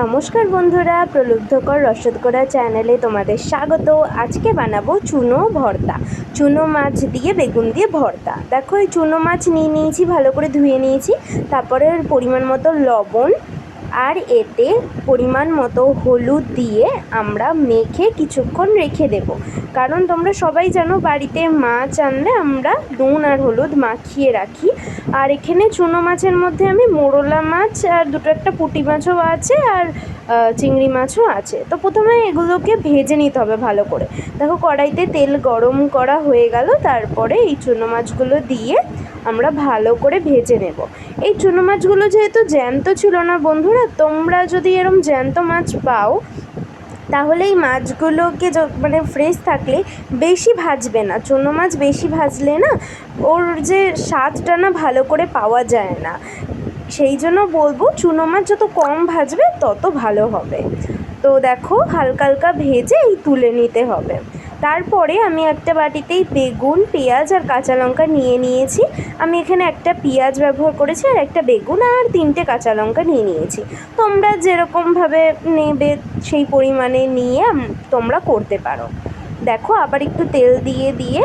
নমস্কার বন্ধুরা, প্রলুব্ধকর রসদকরা চ্যানেলে তোমাদের স্বাগত। আজকে বানাবো চুনো ভর্তা, চুনো মাছ দিয়ে বেগুন দিয়ে ভর্তা। দেখো, এই চুনো মাছ নিয়ে নিয়েছি, ভালো করে ধুয়ে নিয়েছি। তারপরে পরিমাণ মতো লবণ আর এতে পরিমাণ মতো হলুদ দিয়ে আমরা মেখে কিছুক্ষণ রেখে দেব। কারণ তোমরা সবাই জানো, বাড়িতে মাছ আনলে আমরা নুন আর হলুদ মাখিয়ে রাখি। আর এখানে চুনো মাছের মধ্যে আমি মোরলা মাছ আর দুটো একটা পুঁটি মাছও আছে, আর চিংড়ি মাছও আছে। তো প্রথমে এগুলোকে ভেজে নিতে হবে ভালো করে। দেখো, কড়াইতে তেল গরম করা হয়ে গেল, তারপরে এই চুনো মাছগুলো দিয়ে আমরা ভালো করে ভেজে নেব। এই চুনো মাছগুলো যেহেতু জ্যান্ত ছিল না বন্ধুরা, তোমরা যদি এরম জ্যান্ত মাছ পাও তাহলে এই মাছগুলোকে মানে ফ্রেশ থাকলে বেশি ভাজবে না। চুনো মাছ বেশি ভাজলে না ওর যে স্বাদটা না ভালো করে পাওয়া যায় না। সেই জন্য বলবো, চুনো মাছ যত কম ভাজবে তত ভালো হবে। তো দেখো, হালকা হালকা ভেজে তুলে নিতে হবে। তারপরে আমি একটা বাটিতেই বেগুন, পেঁয়াজ আর কাঁচা লঙ্কা নিয়ে নিয়েছি। আমি এখানে একটা পেঁয়াজ ব্যবহার করেছি আর একটা বেগুন আর 3টে কাঁচা লঙ্কা নিয়ে নিয়েছি। তোমরা যেরকমভাবে নেবে সেই পরিমাণে নিয়ে তোমরা করতে পারো। দেখো, আবার একটু তেল দিয়ে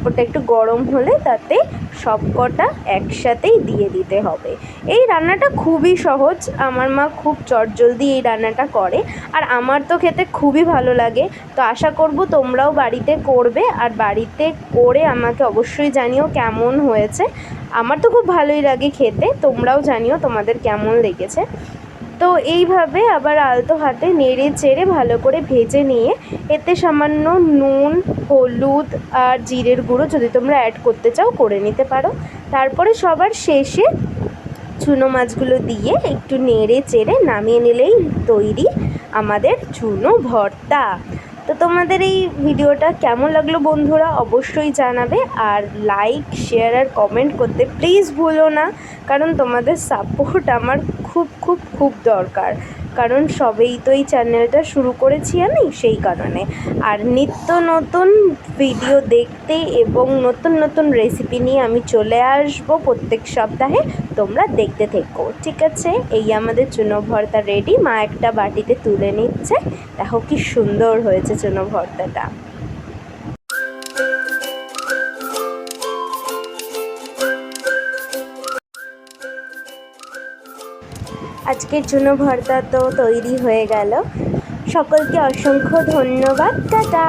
ওটা একটু গরম হলে তাতে সব কটা একসাথেই দিয়ে দিতে হবে। এই রান্নাটা খুবই সহজ, আমার মা খুব চটজলদি এই রান্নাটা করে, আর আমার তো খেতে খুবই ভালো লাগে। তো আশা করব তোমরাও বাড়িতে করবে, আর বাড়িতে করে আমাকে অবশ্যই জানিও কেমন হয়েছে। আমার তো খুব ভালোই লাগে খেতে, তোমরাও জানিও তোমাদের কেমন লেগেছে। তো এইভাবে আবার আলতো হাতে নেড়ে চেড়ে ভালো করে ভেজে নিয়ে এতে সামান্য নুন, হলুদ আর জিরের গুঁড়ো যদি তোমরা অ্যাড করতে চাও করে নিতে পারো। তারপরে সবার শেষে চুনো মাছগুলো দিয়ে একটু নেড়ে চেড়ে নামিয়ে নিলেই তৈরি আমাদের চুনো ভর্তা। তো তোমাদের এই ভিডিওটা কেমন লাগলো বন্ধুরা অবশ্যই জানাবে, আর লাইক, শেয়ার আর কমেন্ট করতে প্লিজ ভুলো না। কারণ তোমাদের সাপোর্ট আমার খুব খুব খুব দরকার, কারণ সবেই তো এই চ্যানেলটা শুরু করেছি আমি, সেই কারণে। আর নিত্য নতুন ভিডিও দেখতে এবং নতুন নতুন রেসিপি নিয়ে আমি চলে আসবো প্রত্যেক সপ্তাহে, তোমরা দেখতে থেকো। ঠিক আছে, এই আমাদের চুনো ভর্তা রেডি। মা একটা বাটিতে তুলে নিচ্ছে, দেখো কি সুন্দর হয়েছে চুনো ভর্তাটা। আজকের চুনো ভর্তা তো তৈরি হয়ে গেল। সকলকে অসংখ্য ধন্যবাদ। টাটা।